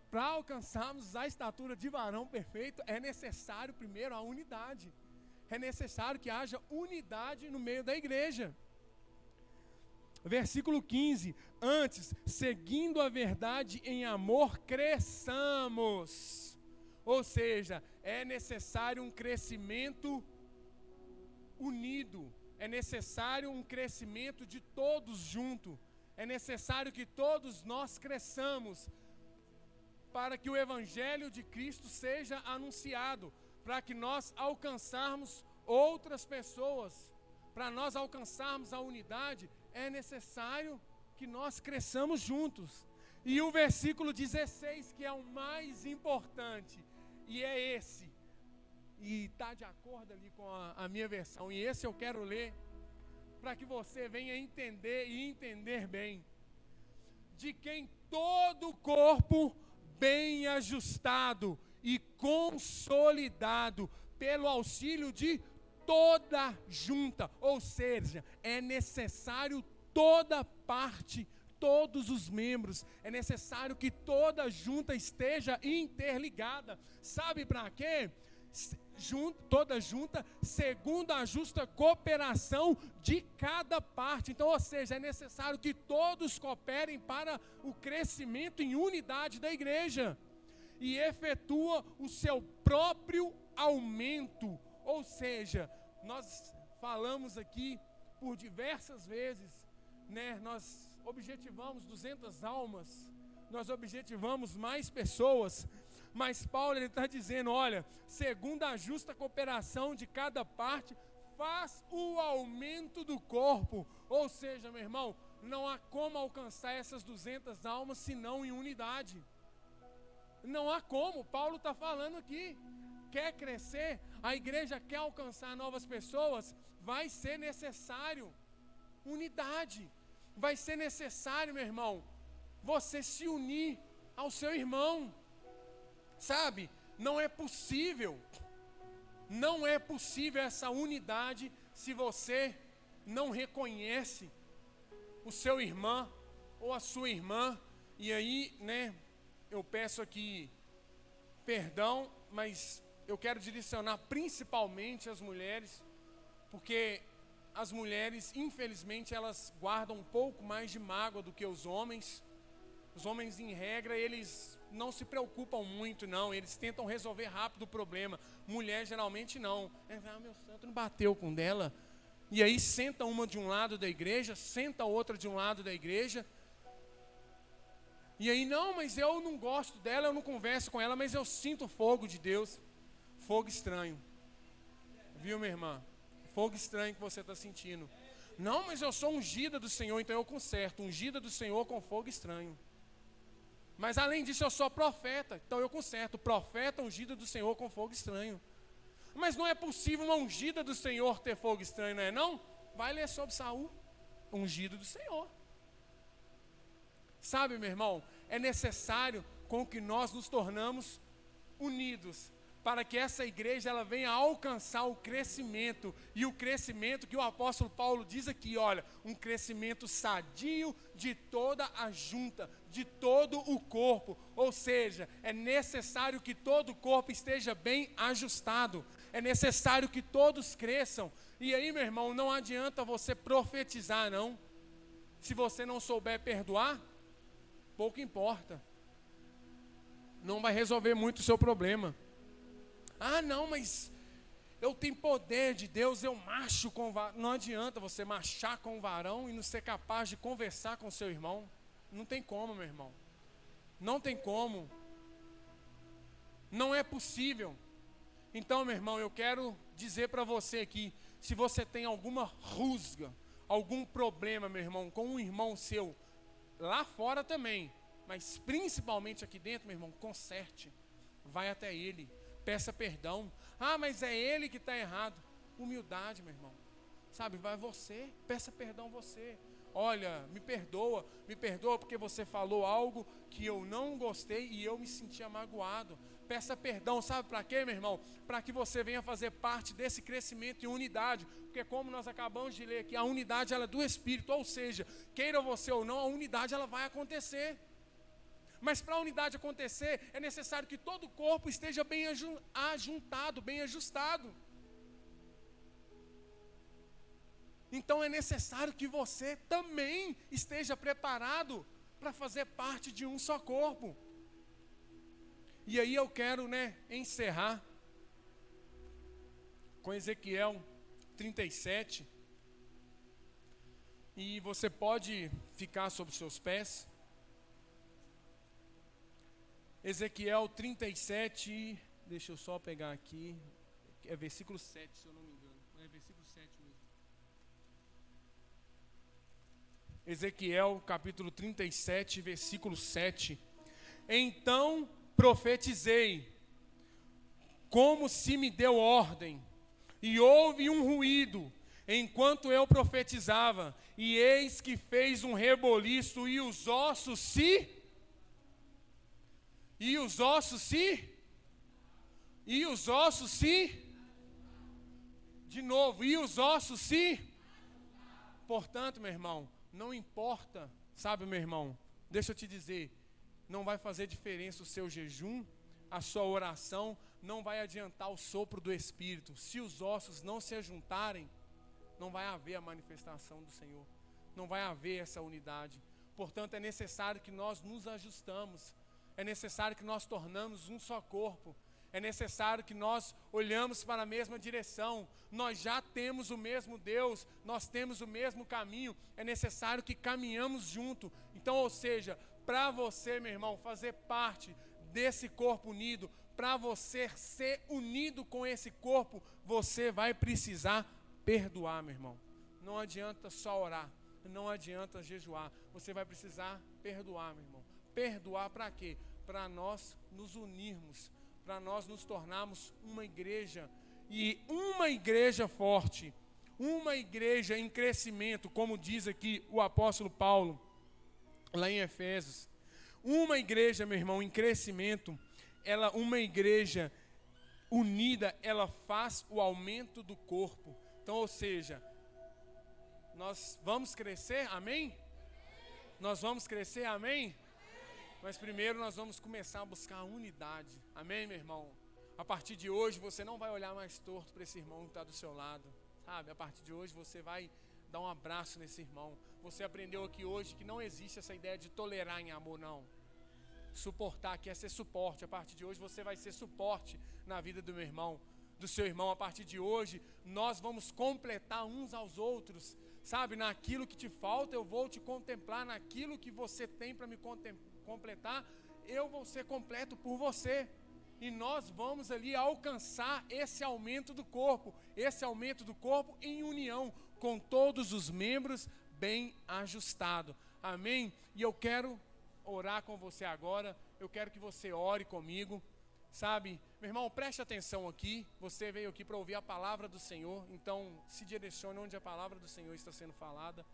Para alcançarmos a estatura de varão perfeito, é necessário primeiro a unidade. É necessário que haja unidade no meio da igreja. Versículo 15, antes, seguindo a verdade em amor, cresçamos. Ou seja, é necessário um crescimento unido, é necessário um crescimento de todos juntos, é necessário que todos nós cresçamos. para que o evangelho de Cristo seja anunciado, para que nós alcançarmos outras pessoas. Para nós alcançarmos a unidade, é necessário que nós cresçamos juntos. E o versículo 16, que é o mais importante, e é esse, e está de acordo ali com a minha versão, e esse eu quero ler, para que você venha entender e entender bem. De quem todo o corpo, bem ajustado e consolidado, pelo auxílio de toda junta, ou seja, é necessário toda parte, todos os membros, é necessário que toda junta esteja interligada. Sabe para quê? Toda junta, segundo a justa cooperação de cada parte. Então, ou seja, é necessário que todos cooperem para o crescimento em unidade da igreja, e efetua o seu próprio aumento. Ou seja, nós falamos aqui por diversas vezes, né? Nós objetivamos 200 almas, nós objetivamos mais pessoas, mas Paulo está dizendo, olha, segundo a justa cooperação de cada parte, faz o aumento do corpo. Ou seja, meu irmão, não há como alcançar essas 200 almas senão em unidade. Não há como. Paulo está falando aqui, quer crescer, a igreja quer alcançar novas pessoas, vai ser necessário unidade. Vai ser necessário, meu irmão, você se unir ao seu irmão. Sabe, não é possível essa unidade se você não reconhece o seu irmão ou a sua irmã. E aí, né, eu peço aqui perdão, mas eu quero direcionar principalmente as mulheres, porque as mulheres, infelizmente, elas guardam um pouco mais de mágoa do que os homens. Os homens, em regra, eles não se preocupam muito, não. Eles tentam resolver rápido o problema. Mulher, geralmente, não. Meu santo não bateu com dela. E aí senta uma de um lado da igreja, senta a outra de um lado da igreja. E aí, não, mas eu não gosto dela, eu não converso com ela, mas eu sinto o fogo de Deus. Fogo estranho. Viu, minha irmã? Fogo estranho que você está sentindo. Não, mas eu sou ungida do Senhor, então eu conserto. Ungida do Senhor com fogo estranho. Mas além disso eu sou profeta, então eu conserto. Profeta ungida do Senhor com fogo estranho. Mas não é possível uma ungida do Senhor ter fogo estranho, não é não? Vai ler sobre Saul, ungido do Senhor. Sabe, meu irmão, é necessário com que nós nos tornamos unidos, para que essa igreja ela venha alcançar o crescimento, e o crescimento que o apóstolo Paulo diz aqui, olha, um crescimento sadio de toda a junta, de todo o corpo. Ou seja, é necessário que todo o corpo esteja bem ajustado, é necessário que todos cresçam. E aí, meu irmão, não adianta você profetizar, não. Se você não souber perdoar, pouco importa, não vai resolver muito o seu problema. Ah, não, mas eu tenho poder de Deus, eu marcho com o varão. Não adianta você marchar com o varão e não ser capaz de conversar com o seu irmão. Não tem como, meu irmão. Não tem como. Não é possível. Então, meu irmão, eu quero dizer para você aqui, se você tem alguma rusga, algum problema, meu irmão, com um irmão seu, lá fora também, mas principalmente aqui dentro, meu irmão, conserte. Vai até ele. Peça perdão. Ah, mas é ele que está errado. Humildade, meu irmão. Sabe, vai você, peça perdão você. Olha, me perdoa porque você falou algo que eu não gostei e eu me senti magoado. Peça perdão, sabe para quê, meu irmão? Para que você venha fazer parte desse crescimento em unidade. Porque como nós acabamos de ler aqui, a unidade ela é do Espírito, ou seja, queira você ou não, a unidade ela vai acontecer. Mas para a unidade acontecer, é necessário que todo o corpo esteja bem ajuntado, bem ajustado. Então é necessário que você também esteja preparado para fazer parte de um só corpo. E aí eu quero, encerrar com Ezequiel 37. E você pode ficar sobre os seus pés. Ezequiel 37, deixa eu só pegar aqui, é versículo 7, se eu não me engano, é versículo 7 mesmo. Ezequiel capítulo 37, versículo 7. Então profetizei, como se me deu ordem, e houve um ruído, enquanto eu profetizava, e eis que fez um reboliço, e os ossos se... De novo, e os ossos se... Portanto, meu irmão, não importa, sabe, meu irmão, deixa eu te dizer, não vai fazer diferença o seu jejum, a sua oração, não vai adiantar o sopro do Espírito. Se os ossos não se ajuntarem, não vai haver a manifestação do Senhor, não vai haver essa unidade. Portanto, é necessário que nós nos ajustamos, é necessário que nós tornamos um só corpo, é necessário que nós olhamos para a mesma direção. Nós já temos o mesmo Deus, nós temos o mesmo caminho, é necessário que caminhamos junto. Então, ou seja, para você, meu irmão, fazer parte desse corpo unido, para você ser unido com esse corpo, você vai precisar perdoar, meu irmão. Não adianta só orar, não adianta jejuar, você vai precisar perdoar, meu irmão. Perdoar para quê? Para nós nos unirmos, para nós nos tornarmos uma igreja, e uma igreja forte, uma igreja em crescimento, como diz aqui o apóstolo Paulo, lá em Efésios. Uma igreja, meu irmão, em crescimento, uma igreja unida, ela faz o aumento do corpo. Então, ou seja, nós vamos crescer, amém? Nós vamos crescer, amém? Mas primeiro nós vamos começar a buscar a unidade, amém, meu irmão? A partir de hoje você não vai olhar mais torto para esse irmão que está do seu lado, sabe? A partir de hoje você vai dar um abraço nesse irmão. Você aprendeu aqui hoje que não existe essa ideia de tolerar em amor, não. Suportar, que é ser suporte. A partir de hoje você vai ser suporte na vida do meu irmão, do seu irmão. A partir de hoje nós vamos completar uns aos outros, sabe? Naquilo que te falta eu vou te contemplar, naquilo que você tem para me completar, eu vou ser completo por você. E nós vamos ali alcançar esse aumento do corpo em união, com todos os membros bem ajustado, amém? E eu quero orar com você agora, eu quero que você ore comigo, sabe? Meu irmão, preste atenção aqui, você veio aqui para ouvir a palavra do Senhor, então se direcione onde a palavra do Senhor está sendo falada.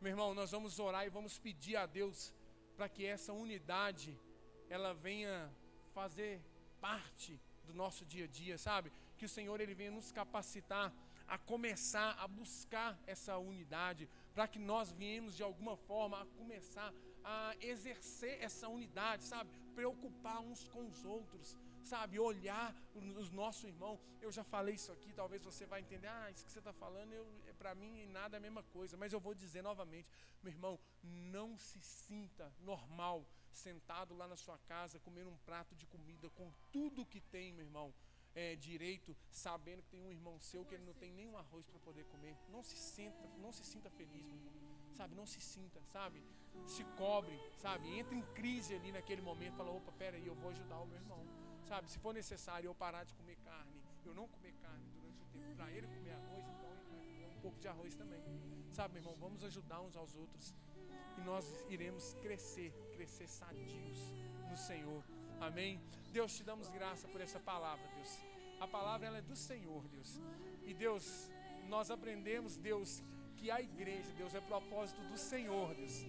Meu irmão, nós vamos orar e vamos pedir a Deus para que essa unidade, ela venha fazer parte do nosso dia a dia, sabe? Que o Senhor, Ele venha nos capacitar a começar a buscar essa unidade, para que nós viemos de alguma forma a começar a exercer essa unidade, sabe? Preocupar uns com os outros, sabe? Olhar os nossos irmãos. Eu já falei isso aqui, talvez você vai entender, isso que você está falando, para mim nada é a mesma coisa, mas eu vou dizer novamente, meu irmão, não se sinta normal, sentado lá na sua casa, comendo um prato de comida, com tudo que tem, meu irmão, direito, sabendo que tem um irmão seu que ele não tem nenhum arroz para poder comer. Não se sinta feliz, meu irmão, sabe? Não se sinta, sabe? Se cobre, sabe? Entra em crise ali naquele momento, fala, opa, peraí, eu vou ajudar o meu irmão, sabe? Se for necessário eu parar de comer carne, eu não comer carne durante o tempo, para ele comer arroz, então ele vai comer um pouco de arroz também, sabe, meu irmão? Vamos ajudar uns aos outros, e nós iremos crescer sadios no Senhor, amém? Deus, te damos graça por essa palavra, Deus. A palavra, ela é do Senhor, Deus. E Deus, nós aprendemos, Deus, que a igreja, Deus, é propósito do Senhor, Deus.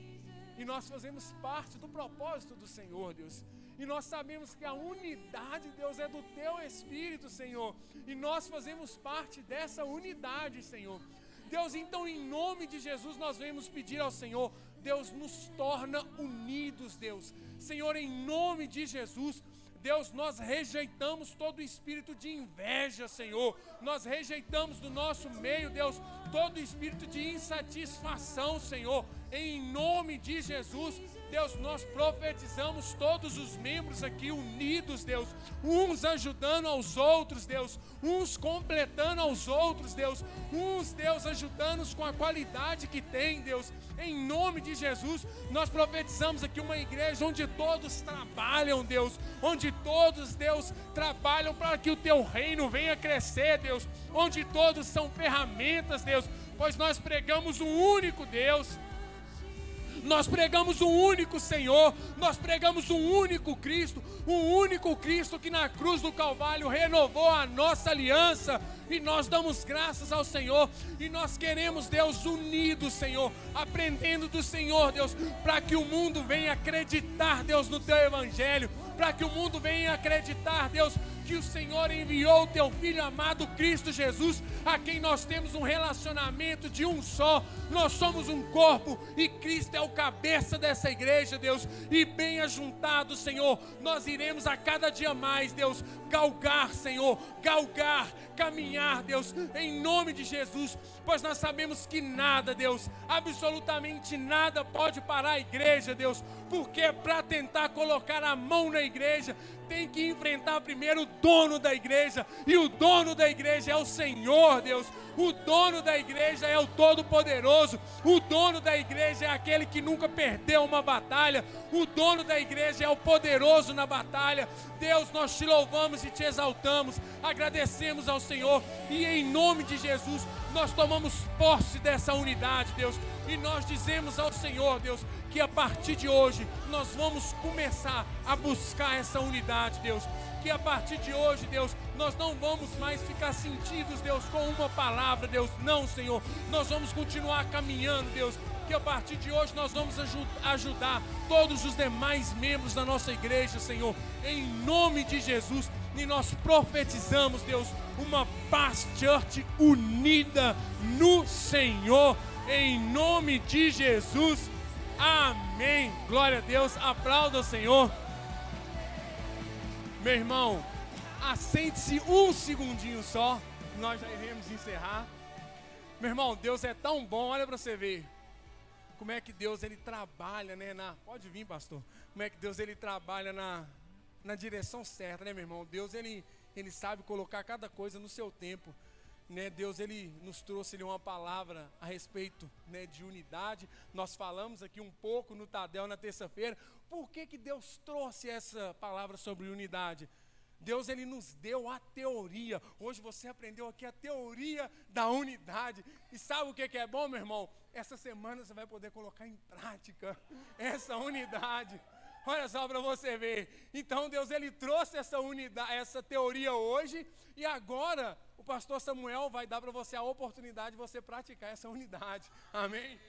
E nós fazemos parte do propósito do Senhor, Deus. E nós sabemos que a unidade, Deus, é do Teu Espírito, Senhor. E nós fazemos parte dessa unidade, Senhor. Deus, então, em nome de Jesus, nós vamos pedir ao Senhor, Deus, nos torna unidos, Deus. Senhor, em nome de Jesus, Deus, nós rejeitamos todo espírito de inveja, Senhor. Nós rejeitamos do nosso meio, Deus, todo espírito de insatisfação, Senhor. Em nome de Jesus, Deus, nós profetizamos todos os membros aqui unidos, Deus, uns ajudando aos outros, Deus, uns completando aos outros, Deus, uns, Deus, ajudando-os com a qualidade que tem, Deus, em nome de Jesus. Nós profetizamos aqui uma igreja onde todos trabalham, Deus, onde todos, Deus, trabalham para que o teu reino venha crescer, Deus, onde todos são ferramentas, Deus, pois nós pregamos um único Deus, nós pregamos um único Senhor, nós pregamos um único Cristo que na cruz do Calvário renovou a nossa aliança, e nós damos graças ao Senhor, e nós queremos, Deus, unidos, Senhor, aprendendo do Senhor, Deus, para que o mundo venha acreditar, Deus, no teu evangelho, para que o mundo venha acreditar, Deus, que o Senhor enviou o teu Filho amado Cristo Jesus, a quem nós temos um relacionamento de um só. Nós somos um corpo e Cristo é o cabeça dessa igreja, Deus, e bem ajuntado, Senhor, nós iremos a cada dia mais, Deus, galgar, Senhor, caminhar, Deus, em nome de Jesus, pois nós sabemos que nada, Deus, absolutamente nada pode parar a igreja, Deus, porque para tentar colocar a mão na igreja, tem que enfrentar primeiro o dono da igreja, e o dono da igreja é o Senhor, Deus. O dono da igreja é o Todo-Poderoso, o dono da igreja é aquele que nunca perdeu uma batalha, o dono da igreja é o poderoso na batalha. Deus, nós te louvamos e te exaltamos, agradecemos ao Senhor, e em nome de Jesus, nós tomamos posse dessa unidade, Deus, e nós dizemos ao Senhor, Deus, que a partir de hoje, nós vamos começar a buscar essa unidade, Deus, que a partir de hoje, Deus, nós não vamos mais ficar sentidos, Deus, com uma palavra, Deus, não, Senhor, nós vamos continuar caminhando, Deus, que a partir de hoje nós vamos ajudar todos os demais membros da nossa igreja, Senhor, em nome de Jesus, e nós profetizamos, Deus, uma Paz Church unida no Senhor, em nome de Jesus, amém, glória a Deus, aplauda o Senhor. Meu irmão, assente-se um segundinho só, nós já iremos encerrar. Meu irmão, Deus é tão bom, olha para você ver como é que Deus ele trabalha, né? Pode vir, pastor. Como é que Deus ele trabalha na direção certa, né, meu irmão? Deus ele sabe colocar cada coisa no seu tempo, né? Deus ele nos trouxe uma palavra a respeito, né, de unidade. Nós falamos aqui um pouco no Tadel na terça-feira. Por que Deus trouxe essa palavra sobre unidade? Deus ele nos deu a teoria. Hoje você aprendeu aqui a teoria da unidade. E sabe o que é bom, meu irmão? Essa semana você vai poder colocar em prática essa unidade. Olha só para você ver. Então Deus ele trouxe essa unidade, essa teoria hoje, e agora o pastor Samuel vai dar para você a oportunidade de você praticar essa unidade. Amém?